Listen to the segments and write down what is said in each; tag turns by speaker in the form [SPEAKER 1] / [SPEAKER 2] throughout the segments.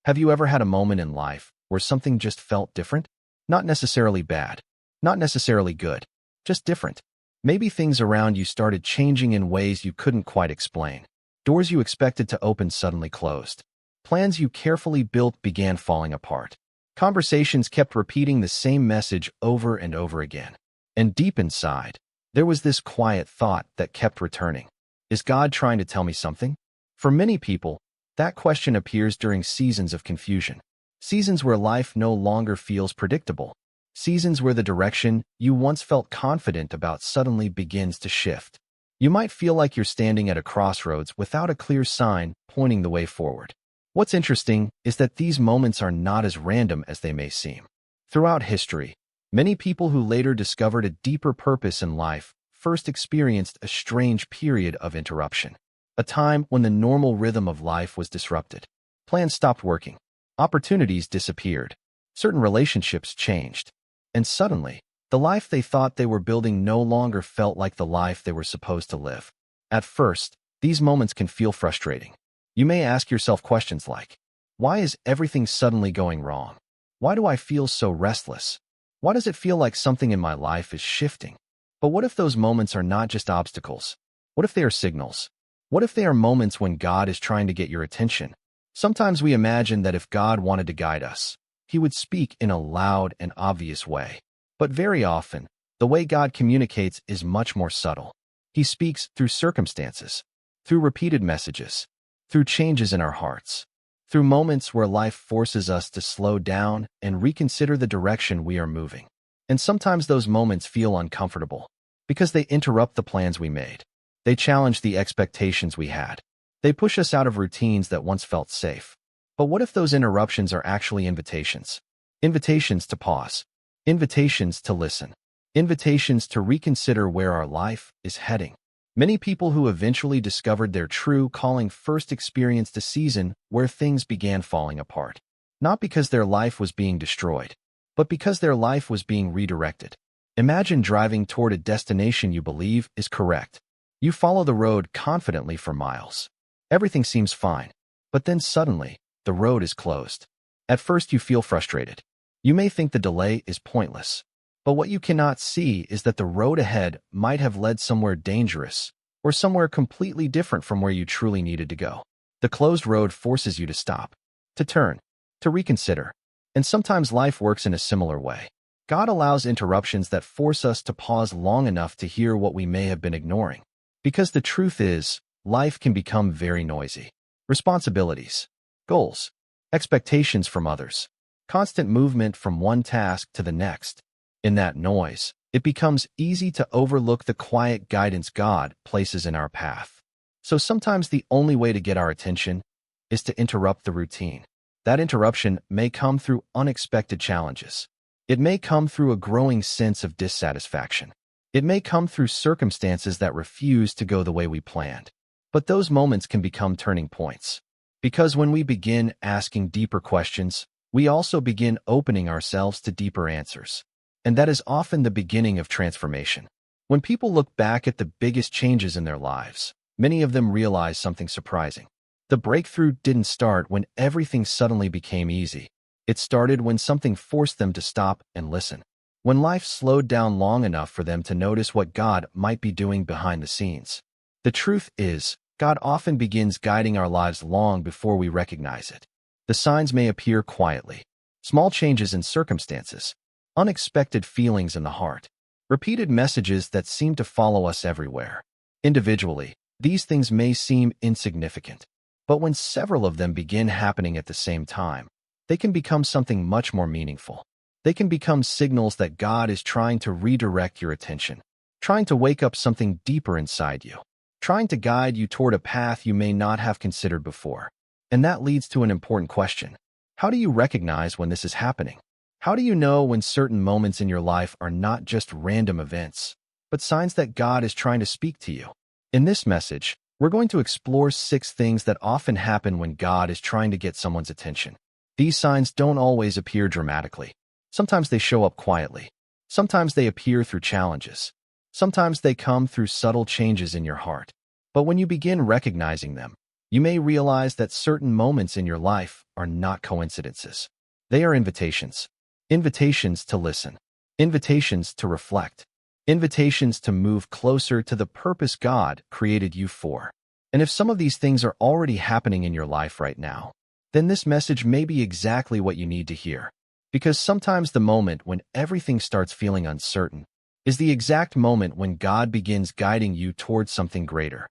[SPEAKER 1] Have you ever had a moment in life where something just felt different? Not necessarily bad, not necessarily good, just different. Maybe things around you started changing in ways you couldn't quite explain. Doors you expected to open suddenly closed. Plans you carefully built began falling apart. Conversations kept repeating the same message over and over again. And deep inside, there was this quiet thought that kept returning. Is God trying to tell me something? For many people, that question appears during seasons of confusion. Seasons where life no longer feels predictable. Seasons where the direction you once felt confident about suddenly begins to shift. You might feel like you're standing at a crossroads without a clear sign pointing the way forward. What's interesting is that these moments are not as random as they may seem. Throughout history, many people who later discovered a deeper purpose in life first experienced a strange period of interruption. A time when the normal rhythm of life was disrupted. Plans stopped working. Opportunities disappeared. Certain relationships changed. And suddenly, the life they thought they were building no longer felt like the life they were supposed to live. At first, these moments can feel frustrating. You may ask yourself questions like, why is everything suddenly going wrong? Why do I feel so restless? Why does it feel like something in my life is shifting? But what if those moments are not just obstacles? What if they are signals? What if they are moments when God is trying to get your attention? Sometimes we imagine that if God wanted to guide us, He would speak in a loud and obvious way. But very often, the way God communicates is much more subtle. He speaks through circumstances, through repeated messages, through changes in our hearts, through moments where life forces us to slow down and reconsider the direction we are moving. And sometimes those moments feel uncomfortable because they interrupt the plans we made. They challenge the expectations we had. They push us out of routines that once felt safe. But what if those interruptions are actually invitations? Invitations to pause. Invitations to listen. Invitations to reconsider where our life is heading. Many people who eventually discovered their true calling first experienced a season where things began falling apart. Not because their life was being destroyed, but because their life was being redirected. Imagine driving toward a destination you believe is correct. You follow the road confidently for miles. Everything seems fine, but then suddenly, the road is closed. At first you feel frustrated. You may think the delay is pointless. But what you cannot see is that the road ahead might have led somewhere dangerous or somewhere completely different from where you truly needed to go. The closed road forces you to stop, to turn, to reconsider. And sometimes life works in a similar way. God allows interruptions that force us to pause long enough to hear what we may have been ignoring. Because the truth is, life can become very noisy. Responsibilities, goals, expectations from others, constant movement from one task to the next. In that noise, it becomes easy to overlook the quiet guidance God places in our path. So sometimes the only way to get our attention is to interrupt the routine. That interruption may come through unexpected challenges. It may come through a growing sense of dissatisfaction. It may come through circumstances that refuse to go the way we planned. But those moments can become turning points. Because when we begin asking deeper questions, we also begin opening ourselves to deeper answers. And that is often the beginning of transformation. When people look back at the biggest changes in their lives, many of them realize something surprising. The breakthrough didn't start when everything suddenly became easy. It started when something forced them to stop and listen. When life slowed down long enough for them to notice what God might be doing behind the scenes. The truth is, God often begins guiding our lives long before we recognize it. The signs may appear quietly. Small changes in circumstances, unexpected feelings in the heart, repeated messages that seem to follow us everywhere. Individually, these things may seem insignificant, but when several of them begin happening at the same time, they can become something much more meaningful. They can become signals that God is trying to redirect your attention, trying to wake up something deeper inside you, trying to guide you toward a path you may not have considered before. And that leads to an important question. How do you recognize when this is happening? How do you know when certain moments in your life are not just random events, but signs that God is trying to speak to you? In this message, we're going to explore 6 things that often happen when God is trying to get someone's attention. These signs don't always appear dramatically. Sometimes they show up quietly. Sometimes they appear through challenges. Sometimes they come through subtle changes in your heart. But when you begin recognizing them, you may realize that certain moments in your life are not coincidences. They are invitations. Invitations to listen. Invitations to reflect. Invitations to move closer to the purpose God created you for. And if some of these things are already happening in your life right now, then this message may be exactly what you need to hear. Because sometimes the moment when everything starts feeling uncertain is the exact moment when God begins guiding you towards something greater.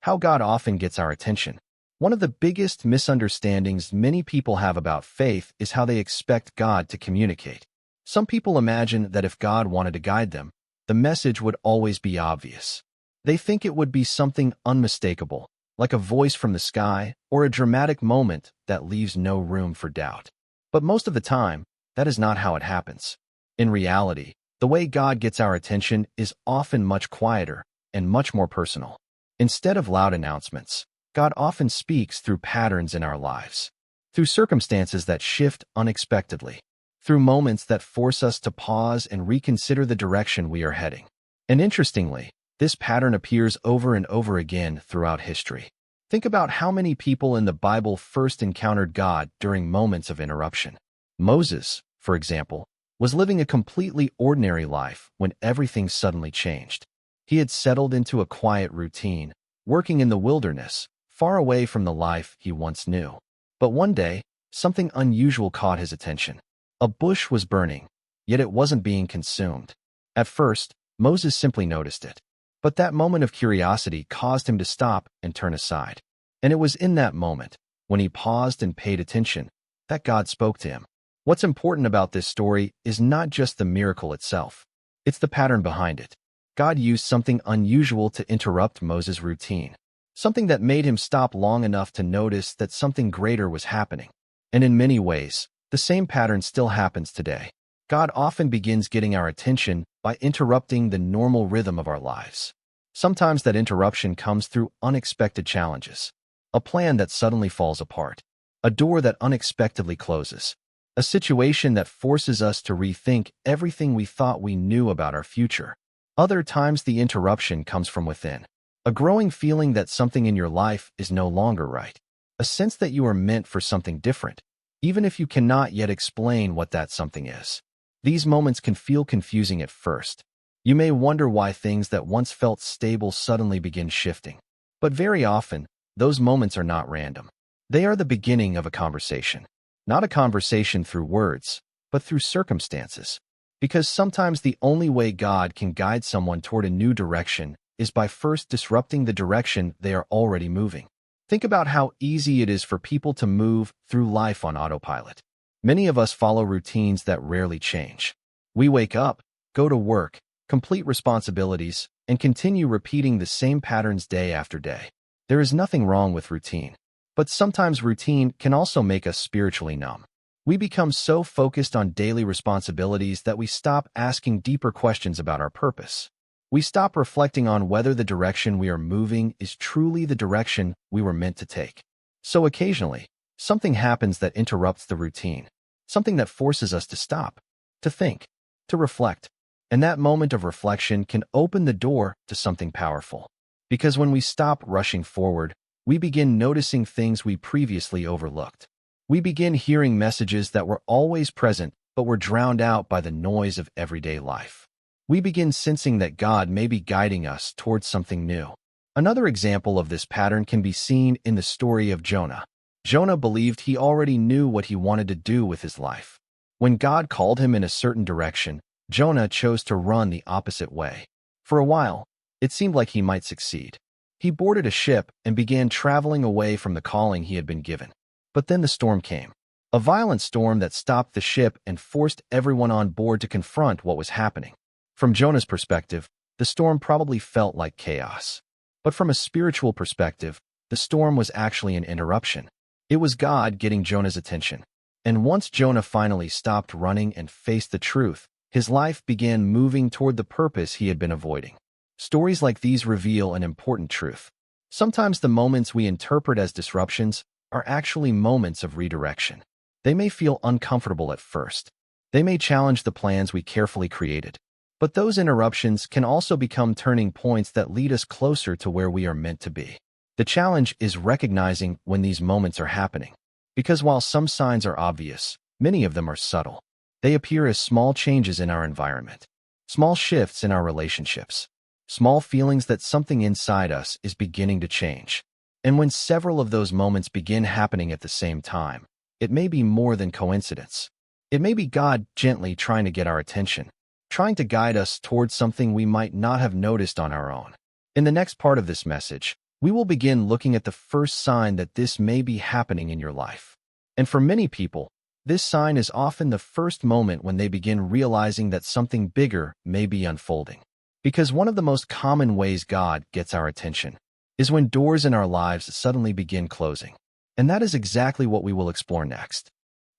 [SPEAKER 1] How God often gets our attention. One of the biggest misunderstandings many people have about faith is how they expect God to communicate. Some people imagine that if God wanted to guide them, the message would always be obvious. They think it would be something unmistakable, like a voice from the sky or a dramatic moment that leaves no room for doubt. But most of the time, that is not how it happens. In reality, the way God gets our attention is often much quieter and much more personal. Instead of loud announcements, God often speaks through patterns in our lives, through circumstances that shift unexpectedly, through moments that force us to pause and reconsider the direction we are heading. And interestingly, this pattern appears over and over again throughout history. Think about how many people in the Bible first encountered God during moments of interruption. Moses, for example, was living a completely ordinary life when everything suddenly changed. He had settled into a quiet routine, working in the wilderness, far away from the life he once knew. But one day, something unusual caught his attention. A bush was burning, yet it wasn't being consumed. At first, Moses simply noticed it. But that moment of curiosity caused him to stop and turn aside. And it was in that moment, when he paused and paid attention, that God spoke to him. What's important about this story is not just the miracle itself. It's the pattern behind it. God used something unusual to interrupt Moses' routine. Something that made him stop long enough to notice that something greater was happening. And in many ways, the same pattern still happens today. God often begins getting our attention by interrupting the normal rhythm of our lives. Sometimes that interruption comes through unexpected challenges. A plan that suddenly falls apart. A door that unexpectedly closes. A situation that forces us to rethink everything we thought we knew about our future. Other times the interruption comes from within. A growing feeling that something in your life is no longer right. A sense that you are meant for something different, even if you cannot yet explain what that something is. These moments can feel confusing at first. You may wonder why things that once felt stable suddenly begin shifting. But very often, those moments are not random. They are the beginning of a conversation. Not a conversation through words, but through circumstances. Because sometimes the only way God can guide someone toward a new direction is by first disrupting the direction they are already moving. Think about how easy it is for people to move through life on autopilot. Many of us follow routines that rarely change. We wake up, go to work, complete responsibilities, and continue repeating the same patterns day after day. There is nothing wrong with routine. But sometimes routine can also make us spiritually numb. We become so focused on daily responsibilities that we stop asking deeper questions about our purpose. We stop reflecting on whether the direction we are moving is truly the direction we were meant to take. So occasionally, something happens that interrupts the routine, something that forces us to stop, to think, to reflect. And that moment of reflection can open the door to something powerful. Because when we stop rushing forward, we begin noticing things we previously overlooked. We begin hearing messages that were always present but were drowned out by the noise of everyday life. We begin sensing that God may be guiding us towards something new. Another example of this pattern can be seen in the story of Jonah. Jonah believed he already knew what he wanted to do with his life. When God called him in a certain direction, Jonah chose to run the opposite way. For a while, it seemed like he might succeed. He boarded a ship and began traveling away from the calling he had been given. But then the storm came. A violent storm that stopped the ship and forced everyone on board to confront what was happening. From Jonah's perspective, the storm probably felt like chaos. But from a spiritual perspective, the storm was actually an interruption. It was God getting Jonah's attention. And once Jonah finally stopped running and faced the truth, his life began moving toward the purpose he had been avoiding. Stories like these reveal an important truth. Sometimes the moments we interpret as disruptions are actually moments of redirection. They may feel uncomfortable at first. They may challenge the plans we carefully created. But those interruptions can also become turning points that lead us closer to where we are meant to be. The challenge is recognizing when these moments are happening. Because while some signs are obvious, many of them are subtle. They appear as small changes in our environment, small shifts in our relationships, small feelings that something inside us is beginning to change. And when several of those moments begin happening at the same time, it may be more than coincidence. It may be God gently trying to get our attention, trying to guide us towards something we might not have noticed on our own. In the next part of this message, we will begin looking at the first sign that this may be happening in your life. And for many people, this sign is often the first moment when they begin realizing that something bigger may be unfolding. Because one of the most common ways God gets our attention is when doors in our lives suddenly begin closing. And that is exactly what we will explore next.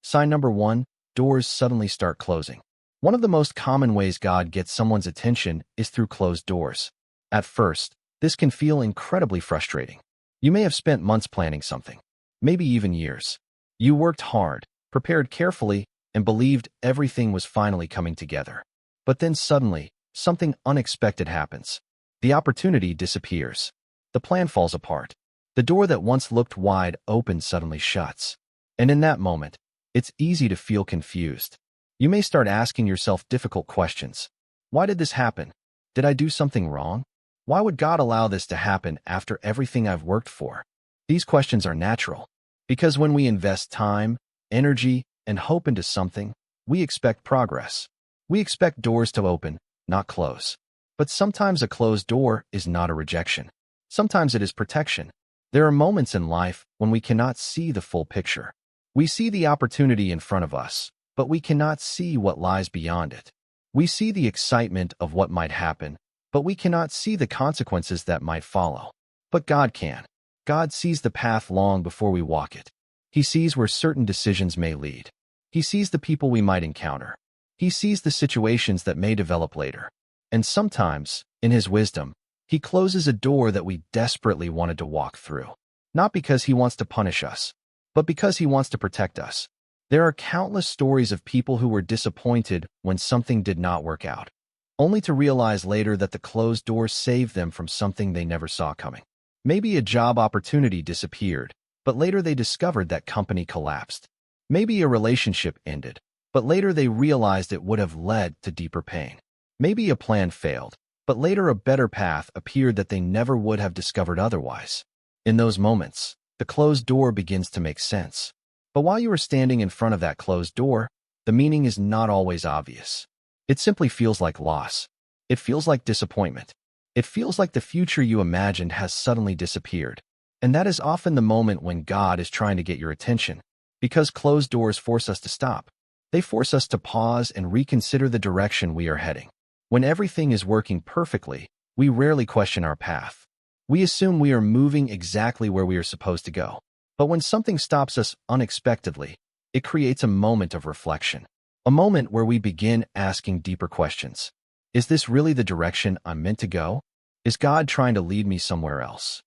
[SPEAKER 1] Sign number 1, doors suddenly start closing. One of the most common ways God gets someone's attention is through closed doors. At first, this can feel incredibly frustrating. You may have spent months planning something, maybe even years. You worked hard, prepared carefully, and believed everything was finally coming together. But then suddenly, something unexpected happens. The opportunity disappears. The plan falls apart. The door that once looked wide open suddenly shuts. And in that moment, it's easy to feel confused. You may start asking yourself difficult questions. Why did this happen? Did I do something wrong? Why would God allow this to happen after everything I've worked for? These questions are natural, because when we invest time, energy, and hope into something, we expect progress. We expect doors to open, not close. But sometimes a closed door is not a rejection. Sometimes it is protection. There are moments in life when we cannot see the full picture. We see the opportunity in front of us, but we cannot see what lies beyond it. We see the excitement of what might happen, but we cannot see the consequences that might follow. But God can. God sees the path long before we walk it. He sees where certain decisions may lead. He sees the people we might encounter. He sees the situations that may develop later. And sometimes, in His wisdom, He closes a door that we desperately wanted to walk through. Not because He wants to punish us, but because He wants to protect us. There are countless stories of people who were disappointed when something did not work out, only to realize later that the closed door saved them from something they never saw coming. Maybe a job opportunity disappeared, but later they discovered that company collapsed. Maybe a relationship ended, but later they realized it would have led to deeper pain. Maybe a plan failed, but later a better path appeared that they never would have discovered otherwise. In those moments, the closed door begins to make sense. But while you are standing in front of that closed door, the meaning is not always obvious. It simply feels like loss. It feels like disappointment. It feels like the future you imagined has suddenly disappeared. And that is often the moment when God is trying to get your attention, because closed doors force us to stop. They force us to pause and reconsider the direction we are heading. When everything is working perfectly, we rarely question our path. We assume we are moving exactly where we are supposed to go. But when something stops us unexpectedly, it creates a moment of reflection. A moment where we begin asking deeper questions. Is this really the direction I'm meant to go? Is God trying to lead me somewhere else?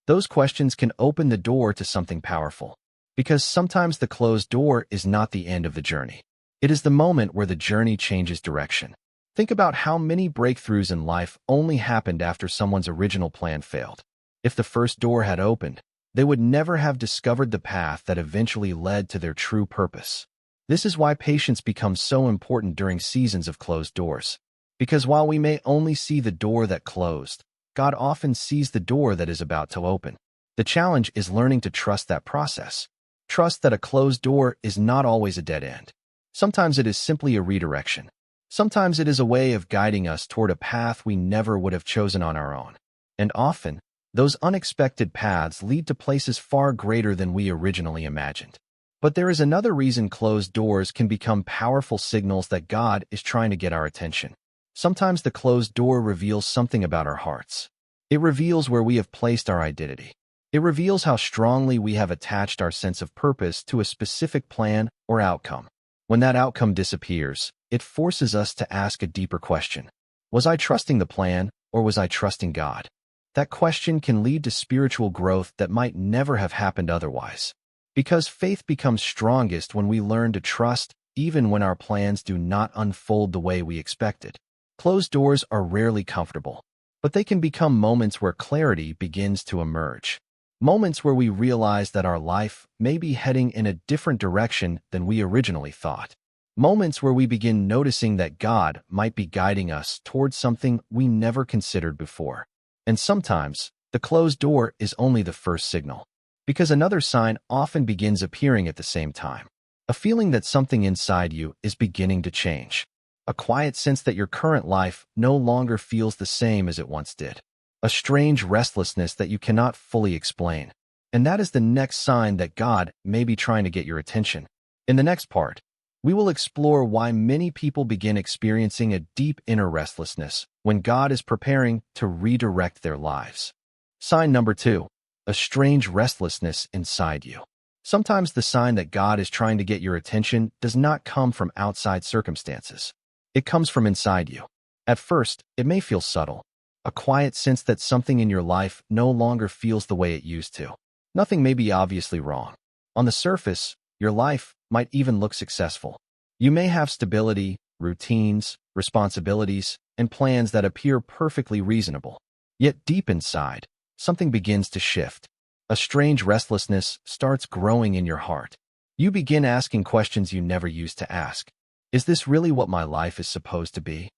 [SPEAKER 1] Those questions can open the door to something powerful. Because sometimes the closed door is not the end of the journey. It is the moment where the journey changes direction. Think about how many breakthroughs in life only happened after someone's original plan failed. If the first door had opened, they would never have discovered the path that eventually led to their true purpose. This is why patience becomes so important during seasons of closed doors. Because while we may only see the door that closed, God often sees the door that is about to open. The challenge is learning to trust that process. Trust that a closed door is not always a dead end. Sometimes it is simply a redirection. Sometimes it is a way of guiding us toward a path we never would have chosen on our own. And often, those unexpected paths lead to places far greater than we originally imagined. But there is another reason closed doors can become powerful signals that God is trying to get our attention. Sometimes the closed door reveals something about our hearts. It reveals where we have placed our identity. It reveals how strongly we have attached our sense of purpose to a specific plan or outcome. When that outcome disappears, it forces us to ask a deeper question. Was I trusting the plan, or was I trusting God? That question can lead to spiritual growth that might never have happened otherwise. Because faith becomes strongest when we learn to trust, even when our plans do not unfold the way we expected. Closed doors are rarely comfortable, but they can become moments where clarity begins to emerge. Moments where we realize that our life may be heading in a different direction than we originally thought. Moments where we begin noticing that God might be guiding us towards something we never considered before. And sometimes, the closed door is only the first signal, because another sign often begins appearing at the same time. A feeling that something inside you is beginning to change. A quiet sense that your current life no longer feels the same as it once did. A strange restlessness that you cannot fully explain. And that is the next sign that God may be trying to get your attention. In the next part, we will explore why many people begin experiencing a deep inner restlessness when God is preparing to redirect their lives. Sign number 2, a strange restlessness inside you. Sometimes the sign that God is trying to get your attention does not come from outside circumstances. It comes from inside you. At first, it may feel subtle. A quiet sense that something in your life no longer feels the way it used to. Nothing may be obviously wrong. On the surface, your life might even look successful. You may have stability, routines, responsibilities, and plans that appear perfectly reasonable. Yet deep inside, something begins to shift. A strange restlessness starts growing in your heart. You begin asking questions you never used to ask. Is this really what my life is supposed to be?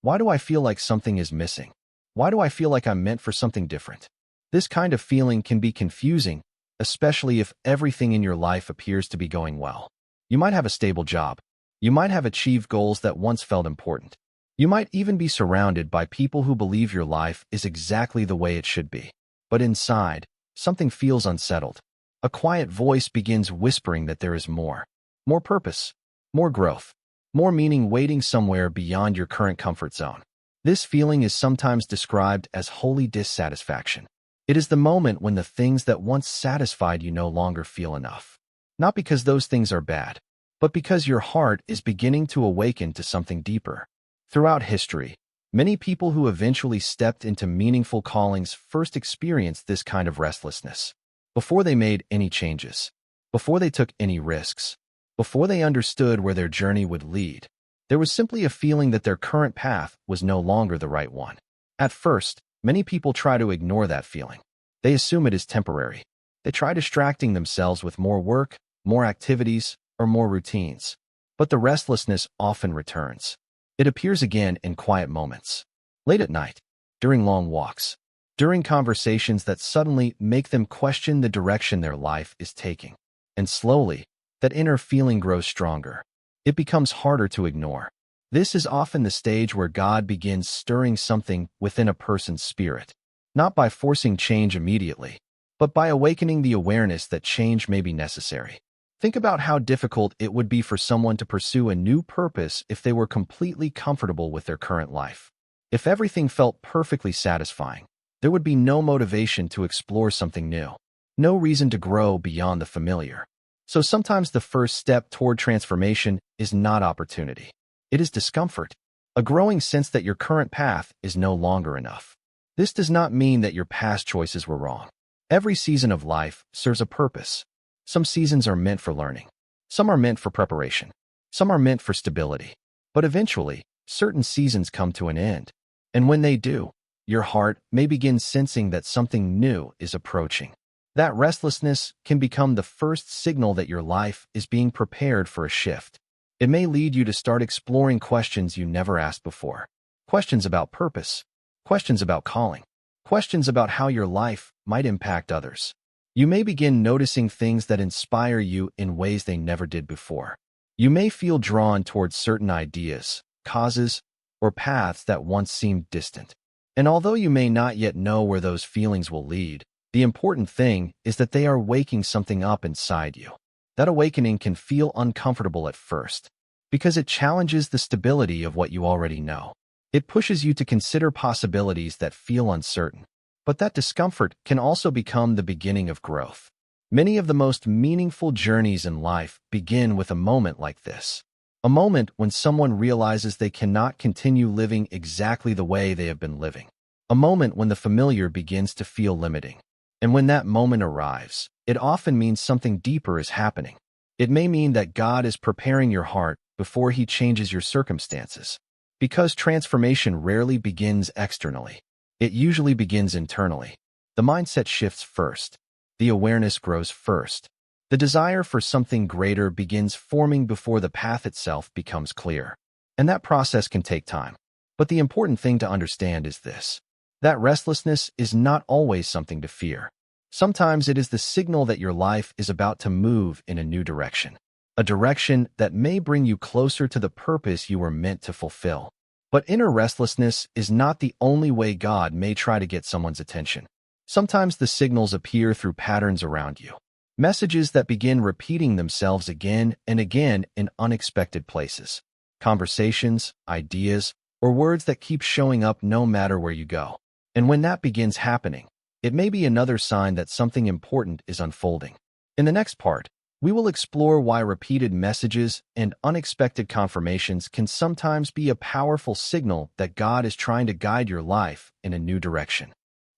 [SPEAKER 1] Why do I feel like something is missing? Why do I feel like I'm meant for something different? This kind of feeling can be confusing, especially if everything in your life appears to be going well. You might have a stable job. You might have achieved goals that once felt important. You might even be surrounded by people who believe your life is exactly the way it should be. But inside, something feels unsettled. A quiet voice begins whispering that there is more. More purpose, more growth, more meaning waiting somewhere beyond your current comfort zone. This feeling is sometimes described as holy dissatisfaction. It is the moment when the things that once satisfied you no longer feel enough. Not because those things are bad, but because your heart is beginning to awaken to something deeper. Throughout history, many people who eventually stepped into meaningful callings first experienced this kind of restlessness. Before they made any changes, before they took any risks, before they understood where their journey would lead, there was simply a feeling that their current path was no longer the right one. At first, many people try to ignore that feeling. They assume it is temporary. They try distracting themselves with more work, more activities, or more routines. But the restlessness often returns. It appears again in quiet moments. Late at night, during long walks, during conversations that suddenly make them question the direction their life is taking. And slowly, that inner feeling grows stronger. It becomes harder to ignore. This is often the stage where God begins stirring something within a person's spirit, not by forcing change immediately, but by awakening the awareness that change may be necessary. Think about how difficult it would be for someone to pursue a new purpose if they were completely comfortable with their current life. If everything felt perfectly satisfying, there would be no motivation to explore something new, no reason to grow beyond the familiar. So sometimes the first step toward transformation is not opportunity. It is discomfort, a growing sense that your current path is no longer enough. This does not mean that your past choices were wrong. Every season of life serves a purpose. Some seasons are meant for learning. Some are meant for preparation. Some are meant for stability. But eventually, certain seasons come to an end. And when they do, your heart may begin sensing that something new is approaching. That restlessness can become the first signal that your life is being prepared for a shift. It may lead you to start exploring questions you never asked before. Questions about purpose. Questions about calling. Questions about how your life might impact others. You may begin noticing things that inspire you in ways they never did before. You may feel drawn towards certain ideas, causes, or paths that once seemed distant. And although you may not yet know where those feelings will lead, the important thing is that they are waking something up inside you. That awakening can feel uncomfortable at first, because it challenges the stability of what you already know. It pushes you to consider possibilities that feel uncertain. But that discomfort can also become the beginning of growth. Many of the most meaningful journeys in life begin with a moment like this. A moment when someone realizes they cannot continue living exactly the way they have been living. A moment when the familiar begins to feel limiting. And when that moment arrives, it often means something deeper is happening. It may mean that God is preparing your heart before He changes your circumstances. Because transformation rarely begins externally. It usually begins internally. The mindset shifts first. the awareness grows first. The desire for something greater begins forming before the path itself becomes clear. And that process can take time. But the important thing to understand is this: that restlessness is not always something to fear. Sometimes it is the signal that your life is about to move in a new direction, a direction that may bring you closer to the purpose you were meant to fulfill. But inner restlessness is not the only way God may try to get someone's attention. Sometimes the signals appear through patterns around you, messages that begin repeating themselves again and again in unexpected places, conversations, ideas, or words that keep showing up no matter where you go. And when that begins happening, it may be another sign that something important is unfolding. In the next part, we will explore why repeated messages and unexpected confirmations can sometimes be a powerful signal that God is trying to guide your life in a new direction.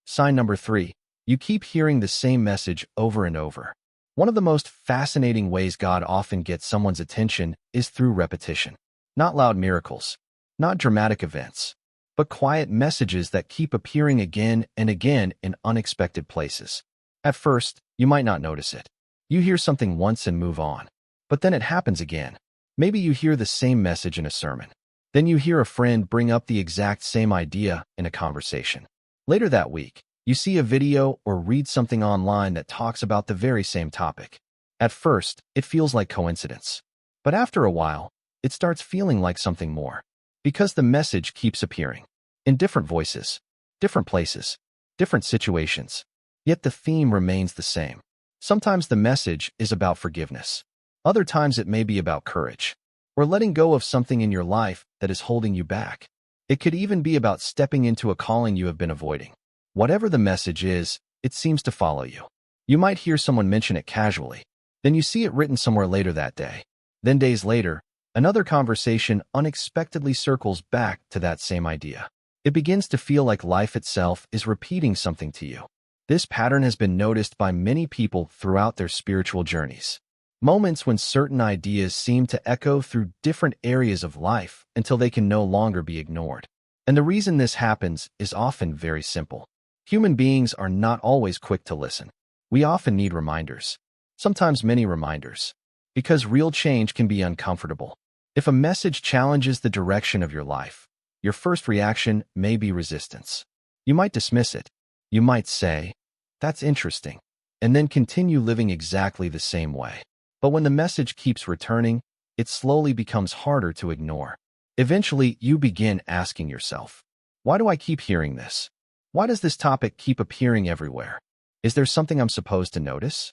[SPEAKER 1] Sign number 3. You keep hearing the same message over and over. One of the most fascinating ways God often gets someone's attention is through repetition. Not loud miracles, not dramatic events, but quiet messages that keep appearing again and again in unexpected places. At first, you might not notice it. You hear something once and move on. But then it happens again. Maybe you hear the same message in a sermon. Then you hear a friend bring up the exact same idea in a conversation. Later that week, you see a video or read something online that talks about the very same topic. At first, it feels like coincidence. But after a while, it starts feeling like something more. Because the message keeps appearing. In different voices, different places, different situations. Yet the theme remains the same. Sometimes the message is about forgiveness. Other times it may be about courage, or letting go of something in your life that is holding you back. It could even be about stepping into a calling you have been avoiding. Whatever the message is, it seems to follow you. You might hear someone mention it casually. Then you see it written somewhere later that day. Then days later, another conversation unexpectedly circles back to that same idea. It begins to feel like life itself is repeating something to you. This pattern has been noticed by many people throughout their spiritual journeys. Moments when certain ideas seem to echo through different areas of life until they can no longer be ignored. And the reason this happens is often very simple. Human beings are not always quick to listen. We often need reminders, sometimes many reminders, because real change can be uncomfortable. If a message challenges the direction of your life, your first reaction may be resistance. You might dismiss it. You might say, "That's interesting," and then continue living exactly the same way. But when the message keeps returning, it slowly becomes harder to ignore. Eventually, you begin asking yourself, why do I keep hearing this? Why does this topic keep appearing everywhere? Is there something I'm supposed to notice?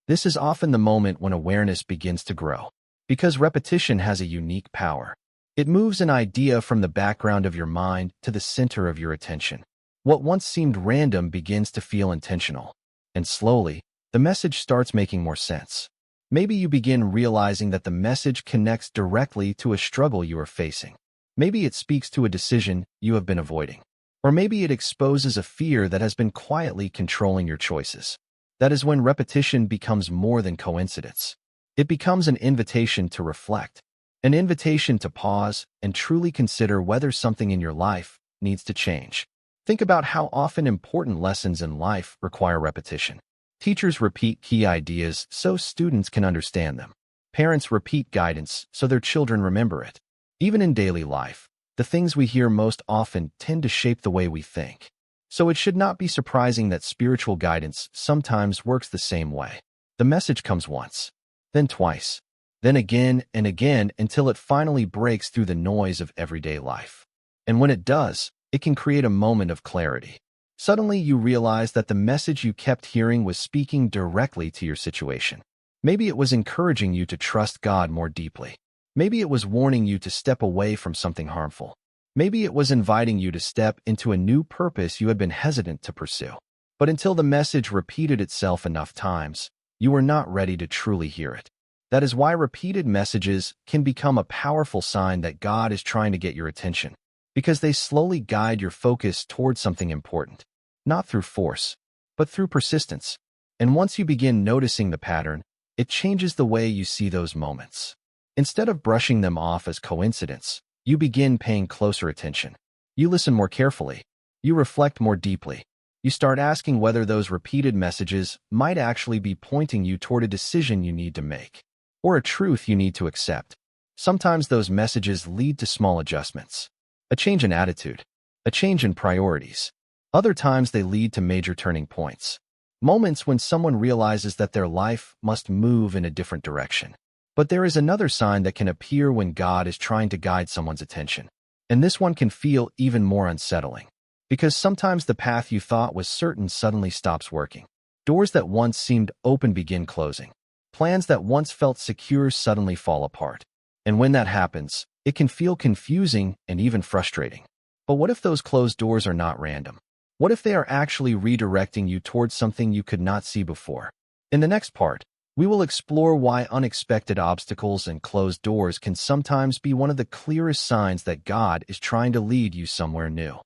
[SPEAKER 1] This is often the moment when awareness begins to grow, because repetition has a unique power. It moves an idea from the background of your mind to the center of your attention. What once seemed random begins to feel intentional, and slowly, the message starts making more sense. Maybe you begin realizing that the message connects directly to a struggle you are facing. Maybe it speaks to a decision you have been avoiding. Or maybe it exposes a fear that has been quietly controlling your choices. That is when repetition becomes more than coincidence. It becomes an invitation to reflect, an invitation to pause and truly consider whether something in your life needs to change. Think about how often important lessons in life require repetition. Teachers repeat key ideas so students can understand them. Parents repeat guidance so their children remember it. Even in daily life, the things we hear most often tend to shape the way we think. So it should not be surprising that spiritual guidance sometimes works the same way. The message comes once, then twice, then again and again until it finally breaks through the noise of everyday life. And when it does, it can create a moment of clarity. Suddenly you realize that the message you kept hearing was speaking directly to your situation. Maybe it was encouraging you to trust God more deeply. Maybe it was warning you to step away from something harmful. Maybe it was inviting you to step into a new purpose you had been hesitant to pursue. But until the message repeated itself enough times, you were not ready to truly hear it. That is why repeated messages can become a powerful sign that God is trying to get your attention, because they slowly guide your focus towards something important, not through force, but through persistence. And once you begin noticing the pattern, it changes the way you see those moments. Instead of brushing them off as coincidence, you begin paying closer attention. You listen more carefully. You reflect more deeply. You You start asking whether those repeated messages might actually be pointing you toward a decision you need to make, or a truth you need to accept. Sometimes those messages lead to small adjustments, a change in attitude, a change in priorities. Other times they lead to major turning points, moments when someone realizes that their life must move in a different direction. But there is another sign that can appear when God is trying to guide someone's attention. And this one can feel even more unsettling, because sometimes the path you thought was certain suddenly stops working. Doors that once seemed open begin closing. Plans that once felt secure suddenly fall apart. And when that happens, it can feel confusing and even frustrating. But what if those closed doors are not random? What if they are actually redirecting you towards something you could not see before? In the next part, we will explore why unexpected obstacles and closed doors can sometimes be one of the clearest signs that God is trying to lead you somewhere new.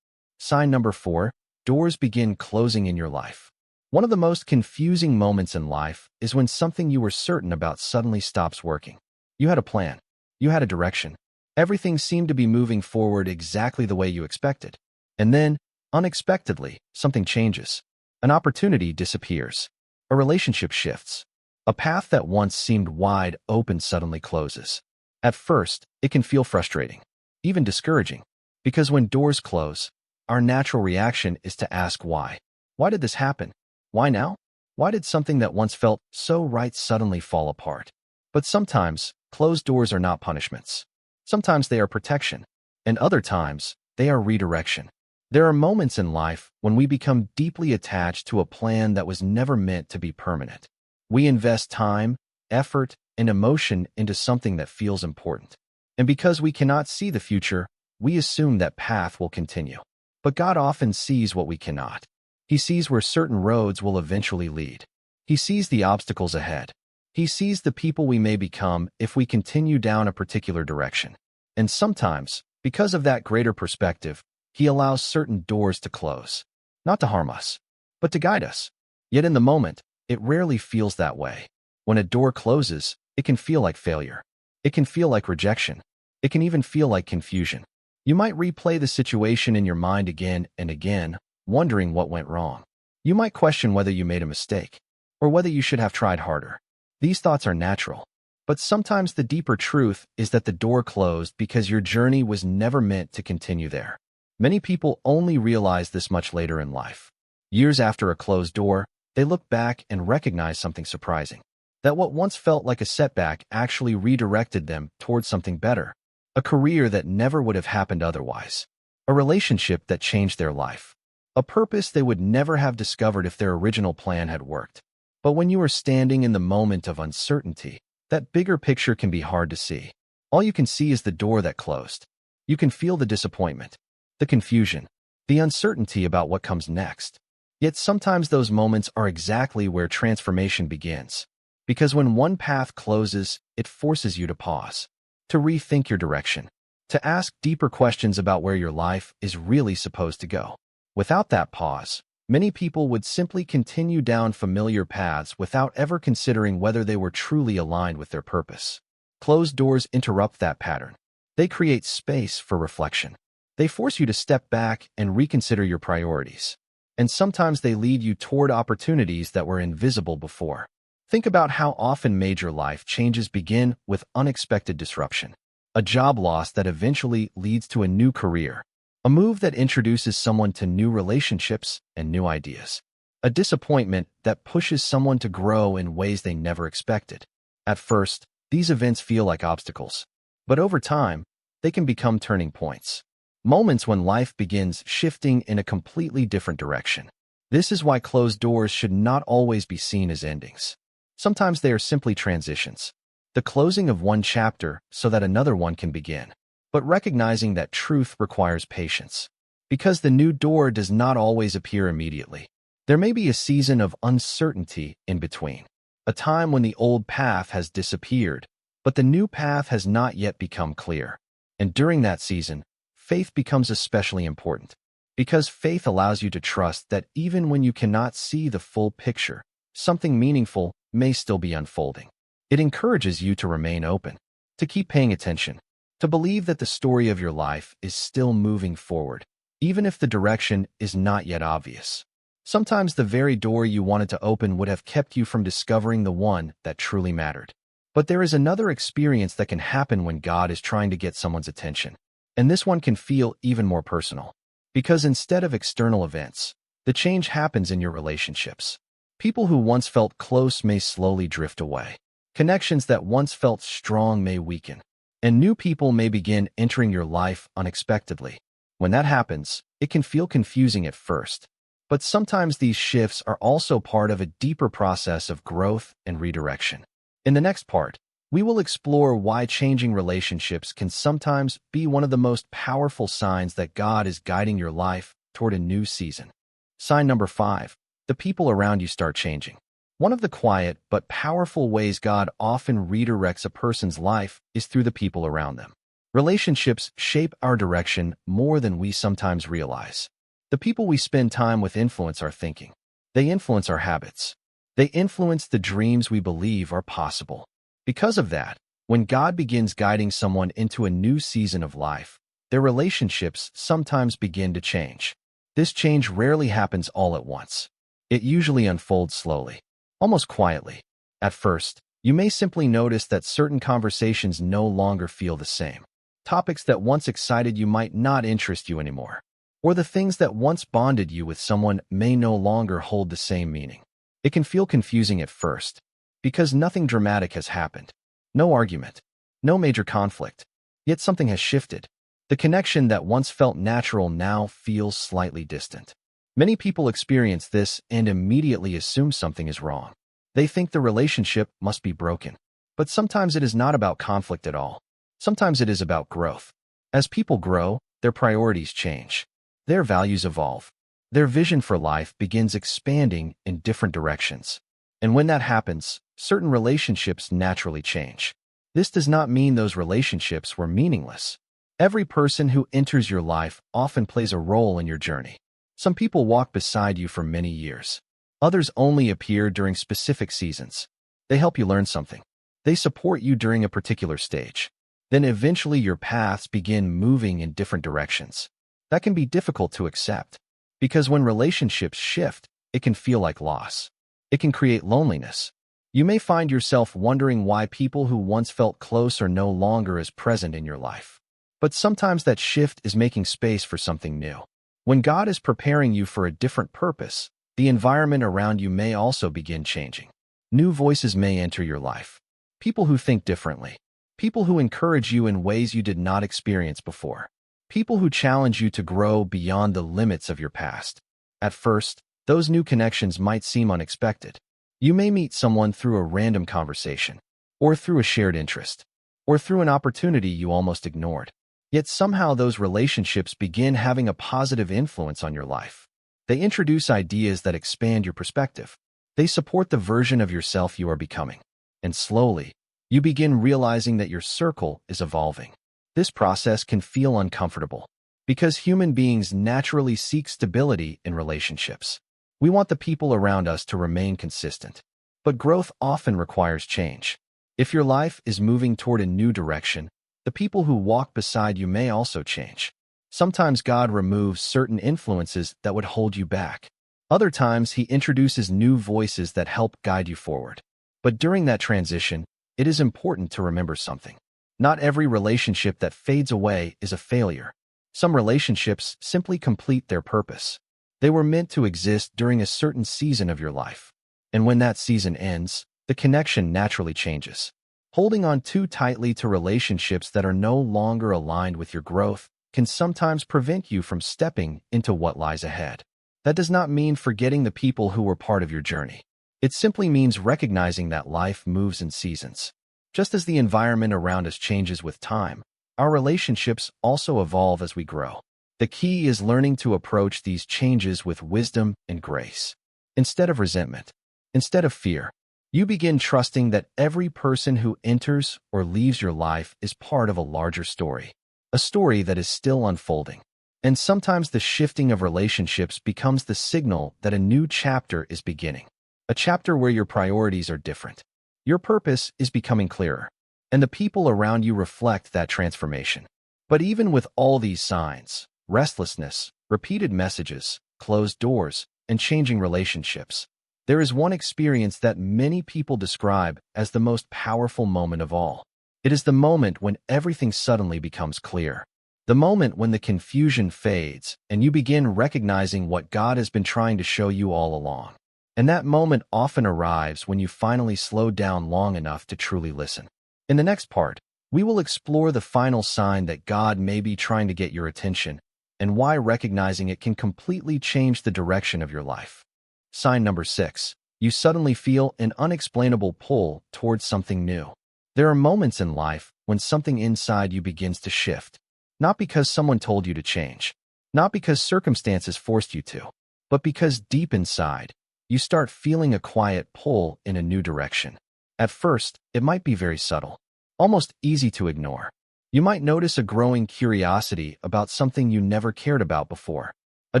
[SPEAKER 1] Sign number 4, doors begin closing in your life. One of the most confusing moments in life is when something you were certain about suddenly stops working. You had a plan. You had a direction. Everything seemed to be moving forward exactly the way you expected. And then, unexpectedly, something changes. An opportunity disappears. A relationship shifts. A path that once seemed wide open suddenly closes. At first, it can feel frustrating, even discouraging, because when doors close, our natural reaction is to ask why. Why did this happen? Why now? Why did something that once felt so right suddenly fall apart? But sometimes, closed doors are not punishments. Sometimes they are protection, and other times, they are redirection. There are moments in life when we become deeply attached to a plan that was never meant to be permanent. We invest time, effort, and emotion into something that feels important. And because we cannot see the future, we assume that path will continue. But God often sees what we cannot. He sees where certain roads will eventually lead. He sees the obstacles ahead. He sees the people we may become if we continue down a particular direction. And sometimes, because of that greater perspective, He allows certain doors to close, not to harm us, but to guide us. Yet in the moment, it rarely feels that way. When a door closes, it can feel like failure. It can feel like rejection. It can even feel like confusion. You might replay the situation in your mind again and again, wondering what went wrong. You might question whether you made a mistake, or whether you should have tried harder. These thoughts are natural, but sometimes the deeper truth is that the door closed because your journey was never meant to continue there. Many people only realize this much later in life. Years after a closed door, they look back and recognize something surprising. That what once felt like a setback actually redirected them towards something better. A career that never would have happened otherwise. A relationship that changed their life. A purpose they would never have discovered if their original plan had worked. But when you are standing in the moment of uncertainty, that bigger picture can be hard to see. All you can see is the door that closed. You can feel the disappointment, the confusion, the uncertainty about what comes next. Yet sometimes those moments are exactly where transformation begins. Because when one path closes, it forces you to pause, to rethink your direction, to ask deeper questions about where your life is really supposed to go. Without that pause, many people would simply continue down familiar paths without ever considering whether they were truly aligned with their purpose. Closed doors interrupt that pattern. They create space for reflection. They force you to step back and reconsider your priorities. And sometimes they lead you toward opportunities that were invisible before. Think about how often major life changes begin with unexpected disruption. A job loss that eventually leads to a new career. A move that introduces someone to new relationships and new ideas. A disappointment that pushes someone to grow in ways they never expected. At first, these events feel like obstacles. But over time, they can become turning points. Moments when life begins shifting in a completely different direction. This is why closed doors should not always be seen as endings. Sometimes they are simply transitions. The closing of one chapter so that another one can begin. But recognizing that truth requires patience. Because the new door does not always appear immediately. There may be a season of uncertainty in between. A time when the old path has disappeared, but the new path has not yet become clear. And during that season, faith becomes especially important. Because faith allows you to trust that even when you cannot see the full picture, something meaningful may still be unfolding. It encourages you to remain open, to keep paying attention, to believe that the story of your life is still moving forward, even if the direction is not yet obvious. Sometimes the very door you wanted to open would have kept you from discovering the one that truly mattered. But there is another experience that can happen when God is trying to get someone's attention. And this one can feel even more personal. Because instead of external events, the change happens in your relationships. People who once felt close may slowly drift away. Connections that once felt strong may weaken. And new people may begin entering your life unexpectedly. When that happens, it can feel confusing at first. But sometimes these shifts are also part of a deeper process of growth and redirection. In the next part, we will explore why changing relationships can sometimes be one of the most powerful signs that God is guiding your life toward a new season. Sign number 5. The people around you start changing. One of the quiet but powerful ways God often redirects a person's life is through the people around them. Relationships shape our direction more than we sometimes realize. The people we spend time with influence our thinking. They influence our habits. They influence the dreams we believe are possible. Because of that, when God begins guiding someone into a new season of life, their relationships sometimes begin to change. This change rarely happens all at once. It usually unfolds slowly, almost quietly. At first, you may simply notice that certain conversations no longer feel the same. Topics that once excited you might not interest you anymore. Or the things that once bonded you with someone may no longer hold the same meaning. It can feel confusing at first, because nothing dramatic has happened. No argument. No major conflict. Yet something has shifted. The connection that once felt natural now feels slightly distant. Many people experience this and immediately assume something is wrong. They think the relationship must be broken. But sometimes it is not about conflict at all. Sometimes it is about growth. As people grow, their priorities change. Their values evolve. Their vision for life begins expanding in different directions. And when that happens, certain relationships naturally change. This does not mean those relationships were meaningless. Every person who enters your life often plays a role in your journey. Some people walk beside you for many years. Others only appear during specific seasons. They help you learn something. They support you during a particular stage. Then eventually your paths begin moving in different directions. That can be difficult to accept, because when relationships shift, it can feel like loss. It can create loneliness. You may find yourself wondering why people who once felt close are no longer as present in your life. But sometimes that shift is making space for something new. When God is preparing you for a different purpose, the environment around you may also begin changing. New voices may enter your life. People who think differently. People who encourage you in ways you did not experience before. People who challenge you to grow beyond the limits of your past. At first, those new connections might seem unexpected. You may meet someone through a random conversation, or through a shared interest, or through an opportunity you almost ignored. Yet somehow those relationships begin having a positive influence on your life. They introduce ideas that expand your perspective. They support the version of yourself you are becoming. And slowly, you begin realizing that your circle is evolving. This process can feel uncomfortable, because human beings naturally seek stability in relationships. We want the people around us to remain consistent. But growth often requires change. If your life is moving toward a new direction, the people who walk beside you may also change. Sometimes God removes certain influences that would hold you back. Other times, He introduces new voices that help guide you forward. But during that transition, it is important to remember something. Not every relationship that fades away is a failure. Some relationships simply complete their purpose. They were meant to exist during a certain season of your life. And when that season ends, the connection naturally changes. Holding on too tightly to relationships that are no longer aligned with your growth can sometimes prevent you from stepping into what lies ahead. That does not mean forgetting the people who were part of your journey. It simply means recognizing that life moves in seasons. Just as the environment around us changes with time, our relationships also evolve as we grow. The key is learning to approach these changes with wisdom and grace. Instead of resentment, instead of fear, you begin trusting that every person who enters or leaves your life is part of a larger story, a story that is still unfolding. And sometimes the shifting of relationships becomes the signal that a new chapter is beginning, a chapter where your priorities are different. Your purpose is becoming clearer, and the people around you reflect that transformation. But even with all these signs, restlessness, repeated messages, closed doors, and changing relationships. There is one experience that many people describe as the most powerful moment of all. It is the moment when everything suddenly becomes clear. The moment when the confusion fades and you begin recognizing what God has been trying to show you all along. And that moment often arrives when you finally slow down long enough to truly listen. In the next part, we will explore the final sign that God may be trying to get your attention and why recognizing it can completely change the direction of your life. Sign number 6. You suddenly feel an unexplainable pull towards something new. There are moments in life when something inside you begins to shift. Not because someone told you to change, not because circumstances forced you to, but because deep inside, you start feeling a quiet pull in a new direction. At first, it might be very subtle, almost easy to ignore. You might notice a growing curiosity about something you never cared about before, a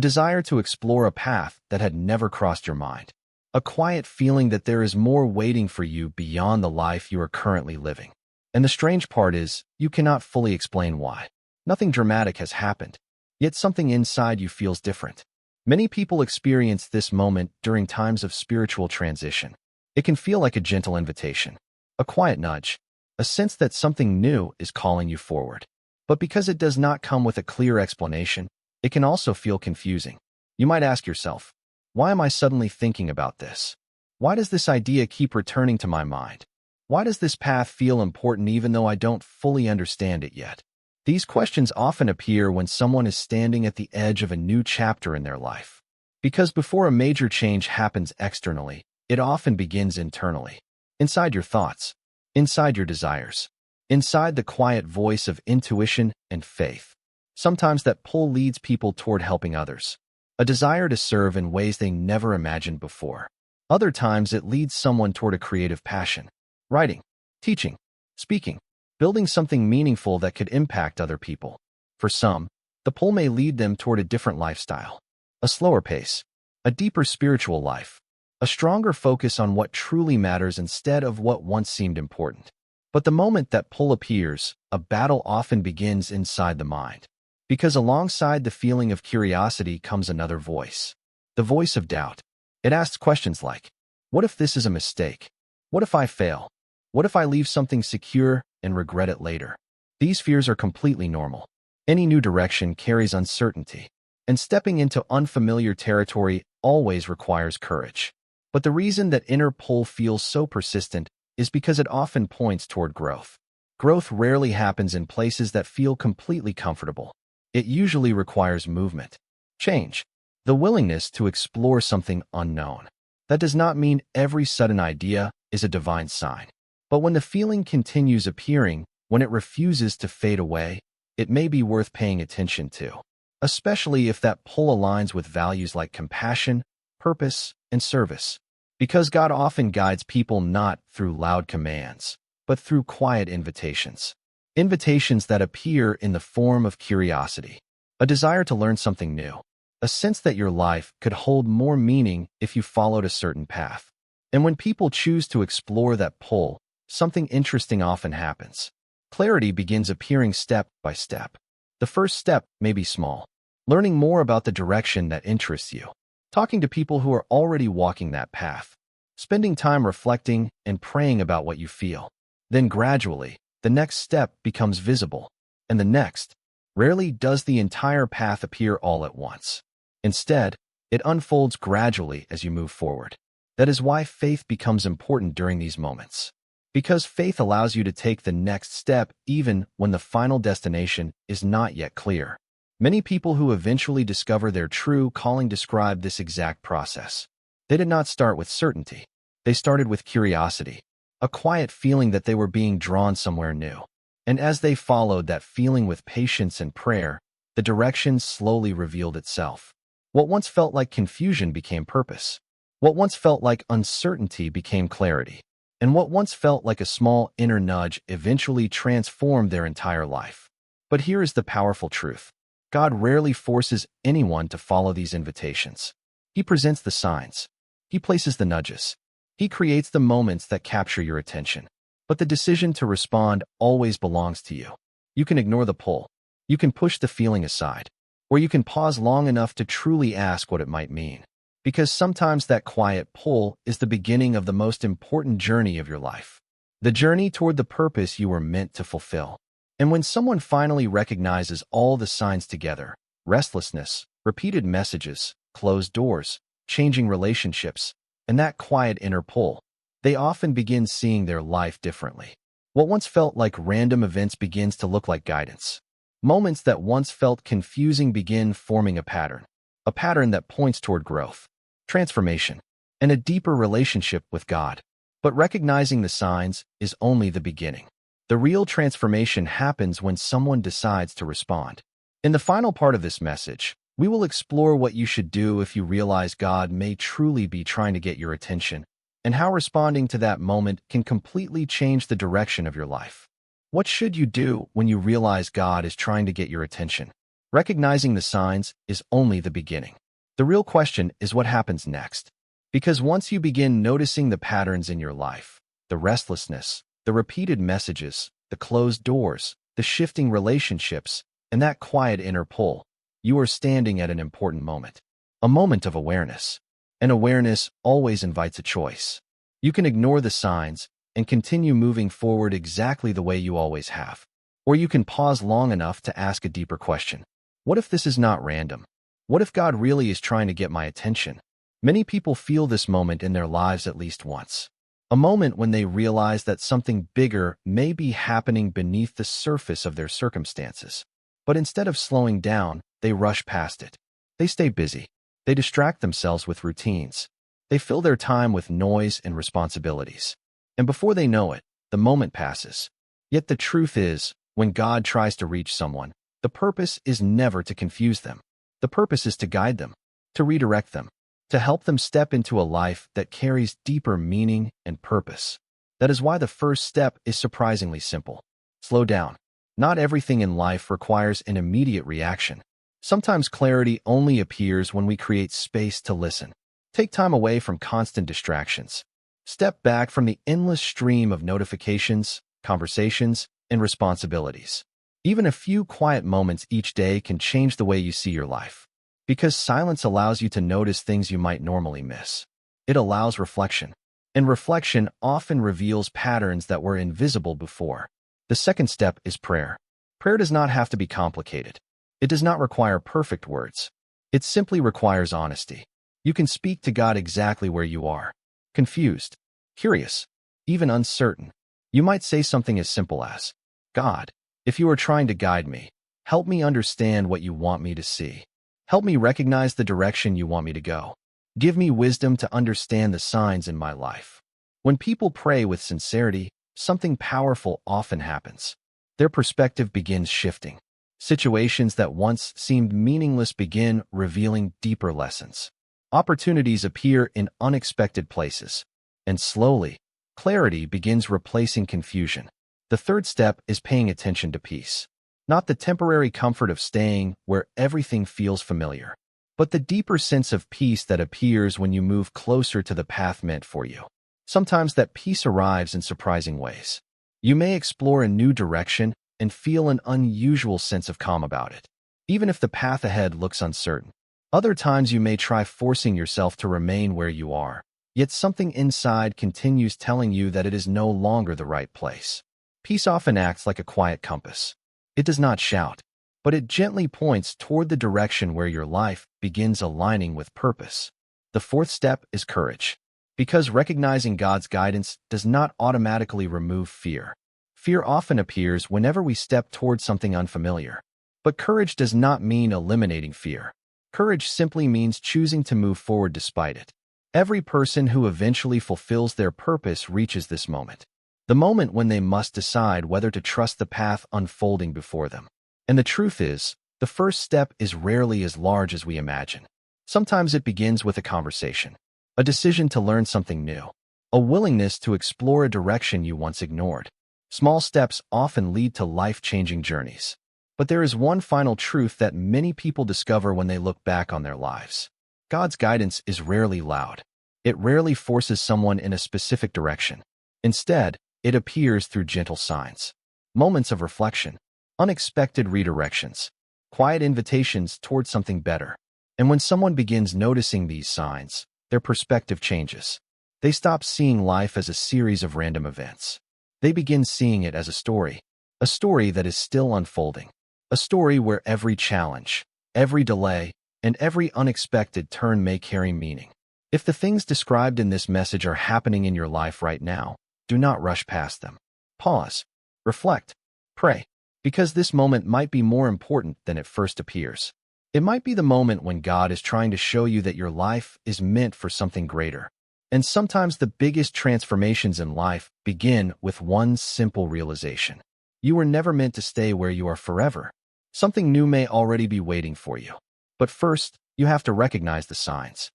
[SPEAKER 1] desire to explore a path that had never crossed your mind, a quiet feeling that there is more waiting for you beyond the life you are currently living. And the strange part is, you cannot fully explain why. Nothing dramatic has happened, yet something inside you feels different. Many people experience this moment during times of spiritual transition. It can feel like a gentle invitation, a quiet nudge, a sense that something new is calling you forward. But because it does not come with a clear explanation, it can also feel confusing. You might ask yourself, why am I suddenly thinking about this? Why does this idea keep returning to my mind? Why does this path feel important even though I don't fully understand it yet? These questions often appear when someone is standing at the edge of a new chapter in their life. Because before a major change happens externally, it often begins internally. Inside your thoughts, inside your desires, inside the quiet voice of intuition and faith. Sometimes that pull leads people toward helping others, a desire to serve in ways they never imagined before. Other times it leads someone toward a creative passion, writing, teaching, speaking, building something meaningful that could impact other people. For some, the pull may lead them toward a different lifestyle, a slower pace, a deeper spiritual life, a stronger focus on what truly matters instead of what once seemed important. But the moment that pull appears, a battle often begins inside the mind. Because alongside the feeling of curiosity comes another voice, the voice of doubt. It asks questions like, what if this is a mistake? What if I fail? What if I leave something secure and regret it later? These fears are completely normal. Any new direction carries uncertainty, and stepping into unfamiliar territory always requires courage. But the reason that inner pull feels so persistent is because it often points toward growth. Growth rarely happens in places that feel completely comfortable. It usually requires movement, change, the willingness to explore something unknown. That does not mean every sudden idea is a divine sign. But when the feeling continues appearing, when it refuses to fade away, it may be worth paying attention to, especially if that pull aligns with values like compassion, purpose, and service. Because God often guides people not through loud commands, but through quiet invitations. Invitations that appear in the form of curiosity, a desire to learn something new, a sense that your life could hold more meaning if you followed a certain path. And when people choose to explore that pull, something interesting often happens. Clarity begins appearing step by step. The first step may be small, learning more about the direction that interests you, talking to people who are already walking that path, spending time reflecting and praying about what you feel. Then gradually, the next step becomes visible, and the next. Rarely does the entire path appear all at once. Instead, it unfolds gradually as you move forward. That is why faith becomes important during these moments. Because faith allows you to take the next step even when the final destination is not yet clear. Many people who eventually discover their true calling describe this exact process. They did not start with certainty. They started with curiosity, a quiet feeling that they were being drawn somewhere new. And as they followed that feeling with patience and prayer, the direction slowly revealed itself. What once felt like confusion became purpose. What once felt like uncertainty became clarity. And what once felt like a small inner nudge eventually transformed their entire life. But here is the powerful truth. God rarely forces anyone to follow these invitations. He presents the signs. He places the nudges. He creates the moments that capture your attention. But the decision to respond always belongs to you. You can ignore the pull. You can push the feeling aside. Or you can pause long enough to truly ask what it might mean. Because sometimes that quiet pull is the beginning of the most important journey of your life. The journey toward the purpose you were meant to fulfill. And when someone finally recognizes all the signs together, restlessness, repeated messages, closed doors, changing relationships, and that quiet inner pull, they often begin seeing their life differently. What once felt like random events begins to look like guidance. Moments that once felt confusing begin forming a pattern that points toward growth, transformation, and a deeper relationship with God. But recognizing the signs is only the beginning. The real transformation happens when someone decides to respond. In the final part of this message, we will explore what you should do if you realize God may truly be trying to get your attention, and how responding to that moment can completely change the direction of your life. What should you do when you realize God is trying to get your attention? Recognizing the signs is only the beginning. The real question is what happens next. Because once you begin noticing the patterns in your life, the restlessness, the repeated messages, the closed doors, the shifting relationships, and that quiet inner pull, you are standing at an important moment. A moment of awareness. And awareness always invites a choice. You can ignore the signs and continue moving forward exactly the way you always have. Or you can pause long enough to ask a deeper question. What if this is not random? What if God really is trying to get my attention? Many people feel this moment in their lives at least once. A moment when they realize that something bigger may be happening beneath the surface of their circumstances. But instead of slowing down, they rush past it. They stay busy. They distract themselves with routines. They fill their time with noise and responsibilities. And before they know it, the moment passes. Yet the truth is, when God tries to reach someone, the purpose is never to confuse them. The purpose is to guide them, to redirect them, to help them step into a life that carries deeper meaning and purpose. That is why the first step is surprisingly simple. Slow down. Not everything in life requires an immediate reaction. Sometimes clarity only appears when we create space to listen. Take time away from constant distractions. Step back from the endless stream of notifications, conversations, and responsibilities. Even a few quiet moments each day can change the way you see your life. Because silence allows you to notice things you might normally miss. It allows reflection. And reflection often reveals patterns that were invisible before. The second step is prayer. Prayer does not have to be complicated. It does not require perfect words. It simply requires honesty. You can speak to God exactly where you are. Confused, curious, even uncertain. You might say something as simple as, God, if you are trying to guide me, help me understand what you want me to see. Help me recognize the direction you want me to go. Give me wisdom to understand the signs in my life. When people pray with sincerity, something powerful often happens. Their perspective begins shifting. Situations that once seemed meaningless begin revealing deeper lessons. Opportunities appear in unexpected places. And slowly, clarity begins replacing confusion. The third step is paying attention to peace. Not the temporary comfort of staying where everything feels familiar, but the deeper sense of peace that appears when you move closer to the path meant for you. Sometimes that peace arrives in surprising ways. You may explore a new direction and feel an unusual sense of calm about it, even if the path ahead looks uncertain. Other times you may try forcing yourself to remain where you are, yet something inside continues telling you that it is no longer the right place. Peace often acts like a quiet compass. It does not shout, but it gently points toward the direction where your life begins aligning with purpose. The fourth step is courage. Because recognizing God's guidance does not automatically remove fear. Fear often appears whenever we step toward something unfamiliar. But courage does not mean eliminating fear. Courage simply means choosing to move forward despite it. Every person who eventually fulfills their purpose reaches this moment. The moment when they must decide whether to trust the path unfolding before them. And the truth is, the first step is rarely as large as we imagine. Sometimes it begins with a conversation, a decision to learn something new, a willingness to explore a direction you once ignored. Small steps often lead to life-changing journeys. But there is one final truth that many people discover when they look back on their lives. God's guidance is rarely loud. It rarely forces someone in a specific direction. Instead, it appears through gentle signs, moments of reflection, unexpected redirections, quiet invitations toward something better. And when someone begins noticing these signs, their perspective changes. They stop seeing life as a series of random events. They begin seeing it as a story that is still unfolding, a story where every challenge, every delay, and every unexpected turn may carry meaning. If the things described in this message are happening in your life right now, do not rush past them. Pause, reflect, pray, because this moment might be more important than it first appears. It might be the moment when God is trying to show you that your life is meant for something greater. And sometimes the biggest transformations in life begin with one simple realization. You were never meant to stay where you are forever. Something new may already be waiting for you. But first, you have to recognize the signs.